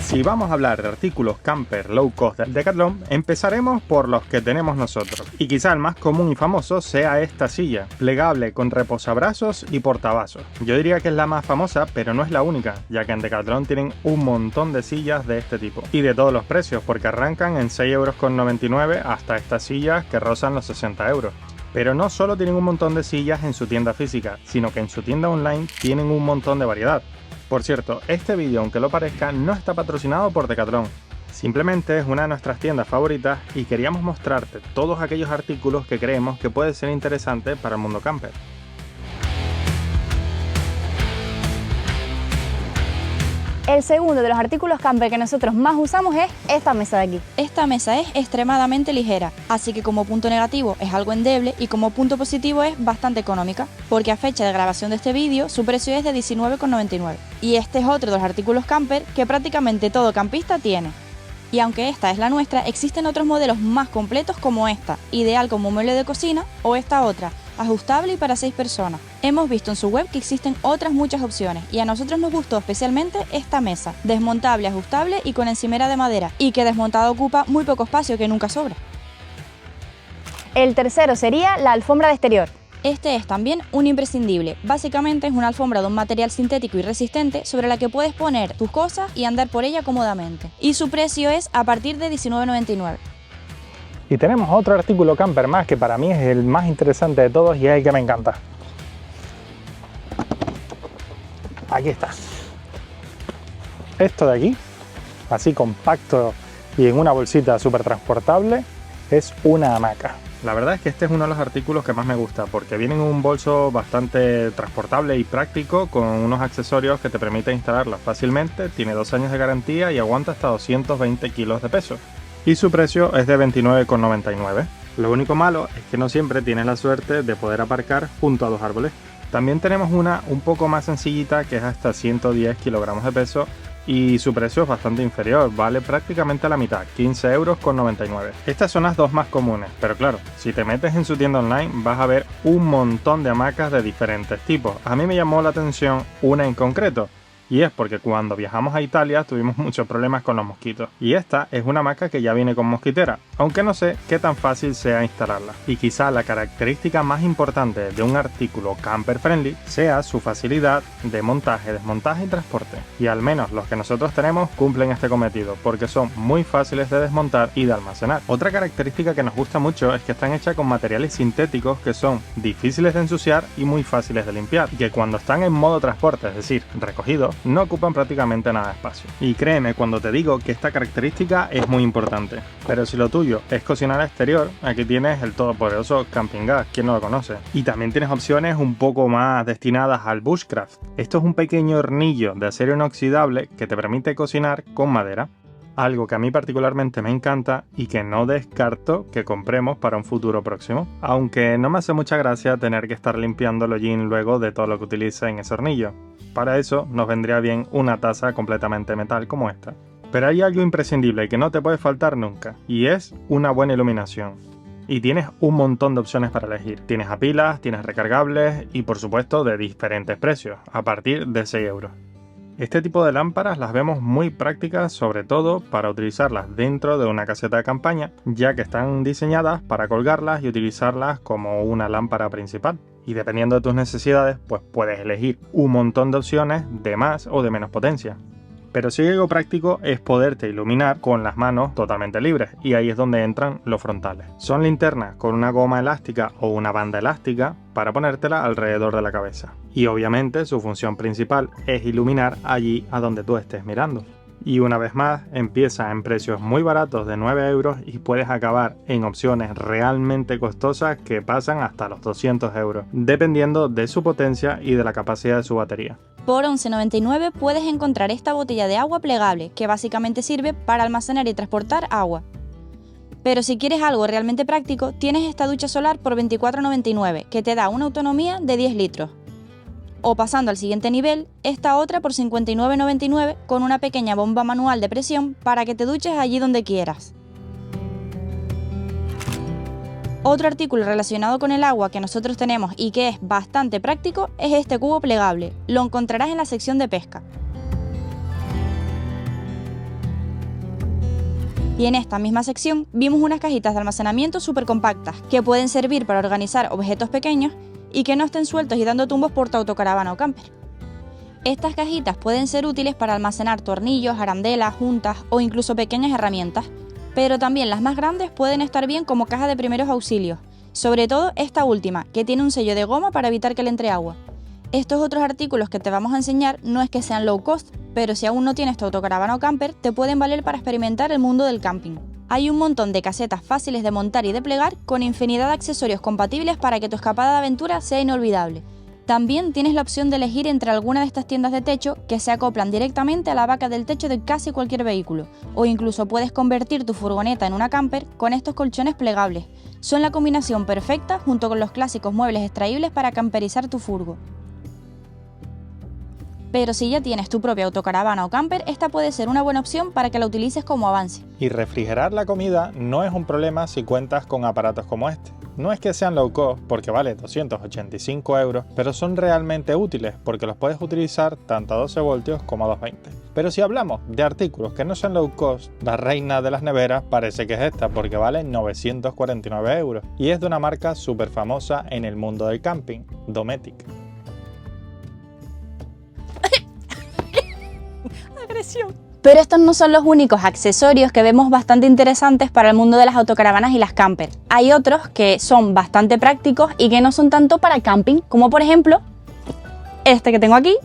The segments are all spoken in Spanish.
Si vamos a hablar de artículos camper low cost del Decathlon, empezaremos por los que tenemos nosotros. Y quizá el más común y famoso sea esta silla, plegable con reposabrazos y portavasos. Yo diría que es la más famosa, pero no es la única, ya que en Decathlon tienen un montón de sillas de este tipo. Y de todos los precios, porque arrancan en 6,99 € hasta estas sillas que rozan los 60 €. Pero no solo tienen un montón de sillas en su tienda física, sino que en su tienda online tienen un montón de variedad. Por cierto, este vídeo, aunque lo parezca, no está patrocinado por Decathlon. Simplemente es una de nuestras tiendas favoritas y queríamos mostrarte todos aquellos artículos que creemos que puede ser interesante para el mundo camper. El segundo de los artículos camper que nosotros más usamos es esta mesa de aquí. Esta mesa es extremadamente ligera, así que como punto negativo es algo endeble y como punto positivo es bastante económica, porque a fecha de grabación de este vídeo su precio es de 19,99 €. Y este es otro de los artículos camper que prácticamente todo campista tiene. Y aunque esta es la nuestra, existen otros modelos más completos como esta, ideal como mueble de cocina, o esta otra, ajustable y para 6 personas. Hemos visto en su web que existen otras muchas opciones y a nosotros nos gustó especialmente esta mesa, desmontable, ajustable y con encimera de madera, y que desmontada ocupa muy poco espacio, que nunca sobra. El tercero sería la alfombra de exterior. Este es también un imprescindible. Básicamente es una alfombra de un material sintético y resistente sobre la que puedes poner tus cosas y andar por ella cómodamente. Y su precio es a partir de 19,99 €. Y tenemos otro artículo camper más que para mí es el más interesante de todos y es el que me encanta. Aquí está. Esto de aquí, así compacto y en una bolsita súper transportable, es una hamaca. La verdad es que este es uno de los artículos que más me gusta porque viene en un bolso bastante transportable y práctico con unos accesorios que te permiten instalarla fácilmente, tiene 2 años de garantía y aguanta hasta 220 kilos de peso. Y su precio es de 29,99 €. Lo único malo es que no siempre tienes la suerte de poder aparcar junto a 2 árboles. También tenemos una un poco más sencillita que es hasta 110 kilogramos de peso y su precio es bastante inferior, vale prácticamente la mitad, 15,99 €. Estas son las dos más comunes, pero claro, si te metes en su tienda online vas a ver un montón de hamacas de diferentes tipos. A mí me llamó la atención una en concreto, y es porque cuando viajamos a Italia tuvimos muchos problemas con los mosquitos. Y esta es una hamaca que ya viene con mosquitera, aunque no sé qué tan fácil sea instalarla. Y quizá la característica más importante de un artículo camper friendly sea su facilidad de montaje, desmontaje y transporte. Y al menos los que nosotros tenemos cumplen este cometido, porque son muy fáciles de desmontar y de almacenar. Otra característica que nos gusta mucho es que están hechas con materiales sintéticos que son difíciles de ensuciar y muy fáciles de limpiar. Y que cuando están en modo transporte, es decir, recogidos, no ocupan prácticamente nada de espacio. Y créeme cuando te digo que esta característica es muy importante. Pero si lo tuyo es cocinar al exterior, aquí tienes el todopoderoso Camping Gas, ¿quién no lo conoce? Y también tienes opciones un poco más destinadas al bushcraft. Esto es un pequeño hornillo de acero inoxidable que te permite cocinar con madera. Algo que a mí particularmente me encanta y que no descarto que compremos para un futuro próximo. Aunque no me hace mucha gracia tener que estar limpiando el hollín luego de todo lo que utilice en ese hornillo. Para eso nos vendría bien una taza completamente de metal como esta. Pero hay algo imprescindible y que no te puede faltar nunca, y es una buena iluminación. Y tienes un montón de opciones para elegir. Tienes a pilas, tienes recargables y por supuesto de diferentes precios, a partir de 6 €. Este tipo de lámparas las vemos muy prácticas, sobre todo para utilizarlas dentro de una caseta de campaña, ya que están diseñadas para colgarlas y utilizarlas como una lámpara principal. Y dependiendo de tus necesidades, pues puedes elegir un montón de opciones de más o de menos potencia. Pero si algo práctico es poderte iluminar con las manos totalmente libres, y ahí es donde entran los frontales. Son linternas con una goma elástica o una banda elástica para ponértela alrededor de la cabeza. Y obviamente su función principal es iluminar allí a donde tú estés mirando. Y una vez más, empieza en precios muy baratos de 9 € y puedes acabar en opciones realmente costosas que pasan hasta los 200 €, dependiendo de su potencia y de la capacidad de su batería. Por 11,99 € puedes encontrar esta botella de agua plegable, que básicamente sirve para almacenar y transportar agua. Pero si quieres algo realmente práctico, tienes esta ducha solar por 24,99 €, que te da una autonomía de 10 litros. O pasando al siguiente nivel, esta otra por 59,99 € con una pequeña bomba manual de presión para que te duches allí donde quieras. Otro artículo relacionado con el agua que nosotros tenemos y que es bastante práctico es este cubo plegable. Lo encontrarás en la sección de pesca. Y en esta misma sección vimos unas cajitas de almacenamiento súper compactas que pueden servir para organizar objetos pequeños y que no estén sueltos y dando tumbos por tu autocaravana o camper. Estas cajitas pueden ser útiles para almacenar tornillos, arandelas, juntas o incluso pequeñas herramientas, pero también las más grandes pueden estar bien como caja de primeros auxilios, sobre todo esta última, que tiene un sello de goma para evitar que le entre agua. Estos otros artículos que te vamos a enseñar no es que sean low cost, pero si aún no tienes tu autocaravana o camper, te pueden valer para experimentar el mundo del camping. Hay un montón de casetas fáciles de montar y de plegar con infinidad de accesorios compatibles para que tu escapada de aventura sea inolvidable. También tienes la opción de elegir entre alguna de estas tiendas de techo que se acoplan directamente a la vaca del techo de casi cualquier vehículo, o incluso puedes convertir tu furgoneta en una camper con estos colchones plegables. Son la combinación perfecta junto con los clásicos muebles extraíbles para camperizar tu furgo. Pero si ya tienes tu propia autocaravana o camper, esta puede ser una buena opción para que la utilices como avance. Y refrigerar la comida no es un problema si cuentas con aparatos como este. No es que sean low cost porque vale 285 €, pero son realmente útiles porque los puedes utilizar tanto a 12 voltios como a 220. Pero si hablamos de artículos que no son low cost, la reina de las neveras parece que es esta porque vale 949 € y es de una marca súper famosa en el mundo del camping, Dometic. Pero estos no son los únicos accesorios que vemos bastante interesantes para el mundo de las autocaravanas y las camper. Hay otros que son bastante prácticos y que no son tanto para camping, como por ejemplo este que tengo aquí,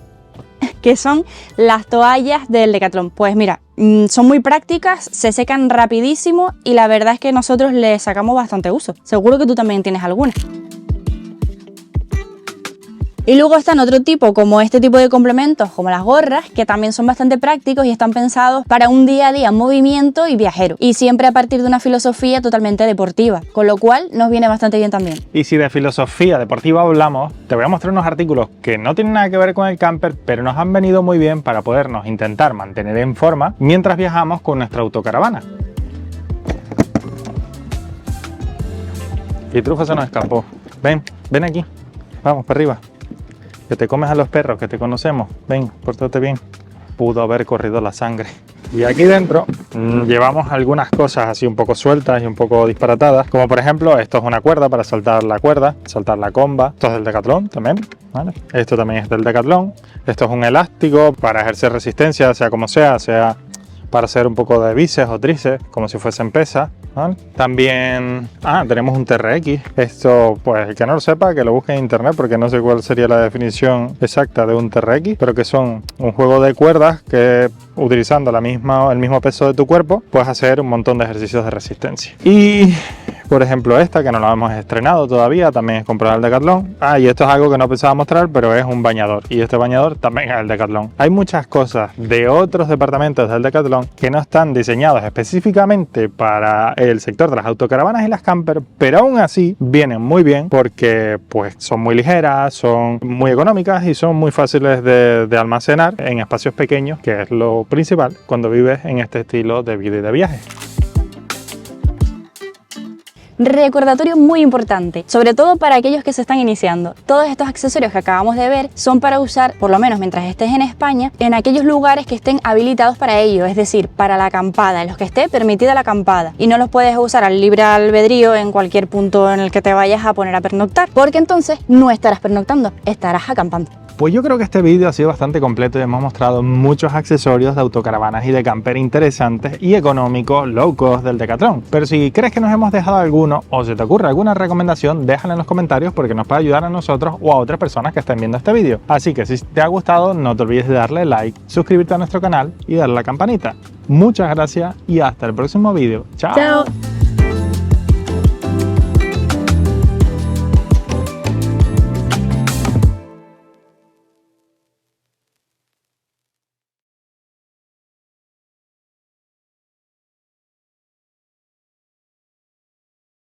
que son las toallas del Decathlon. Pues mira, son muy prácticas, se secan rapidísimo y la verdad es que nosotros les sacamos bastante uso. Seguro que tú también tienes alguna. Y luego están otro tipo, como este tipo de complementos, como las gorras, que también son bastante prácticos y están pensados para un día a día en movimiento y viajero. Y siempre a partir de una filosofía totalmente deportiva, con lo cual nos viene bastante bien también. Y si de filosofía deportiva hablamos, te voy a mostrar unos artículos que no tienen nada que ver con el camper, pero nos han venido muy bien para podernos intentar mantener en forma mientras viajamos con nuestra autocaravana. Y Trufa se nos escapó. Ven aquí. Vamos, para arriba. Que te comes a los perros, que te conocemos. Ven, pórtate bien. Pudo haber corrido la sangre. Y aquí dentro llevamos algunas cosas así un poco sueltas y un poco disparatadas. Como por ejemplo, esto es una cuerda para saltar la cuerda, saltar la comba. Esto es del Decathlon también, ¿vale? Esto también es del Decathlon. Esto es un elástico para ejercer resistencia, sea como sea para hacer un poco de bíceps o tríceps, como si fuesen pesas, ¿vale? También tenemos un TRX. Esto, pues el que no lo sepa, que lo busque en internet, porque no sé cuál sería la definición exacta de un TRX, pero que son un juego de cuerdas que, utilizando el mismo peso de tu cuerpo, puedes hacer un montón de ejercicios de resistencia. Y por ejemplo esta, que no la hemos estrenado todavía, también es comprada al Decathlon. Y esto es algo que no pensaba mostrar, pero es un bañador, y este bañador también es del Decathlon. Hay muchas cosas de otros departamentos del Decathlon que no están diseñados específicamente para el sector de las autocaravanas y las camper, pero aún así vienen muy bien porque pues son muy ligeras, son muy económicas y son muy fáciles de almacenar en espacios pequeños, que es lo principal cuando vives en este estilo de vida y de viaje. Recordatorio muy importante, sobre todo para aquellos que se están iniciando. Todos estos accesorios que acabamos de ver son para usar, por lo menos mientras estés en España, en aquellos lugares que estén habilitados para ello, es decir, para la acampada, en los que esté permitida la acampada. Y no los puedes usar al libre albedrío en cualquier punto en el que te vayas a poner a pernoctar, porque entonces no estarás pernoctando, estarás acampando. Pues yo creo que este vídeo ha sido bastante completo y hemos mostrado muchos accesorios de autocaravanas y de camper interesantes y económicos, low cost del Decathlon. Pero si crees que nos hemos dejado alguno o se te ocurre alguna recomendación, déjala en los comentarios porque nos puede ayudar a nosotros o a otras personas que estén viendo este vídeo. Así que si te ha gustado, no te olvides de darle like, suscribirte a nuestro canal y darle a la campanita. Muchas gracias y hasta el próximo vídeo. ¡Chao! ¡Chao!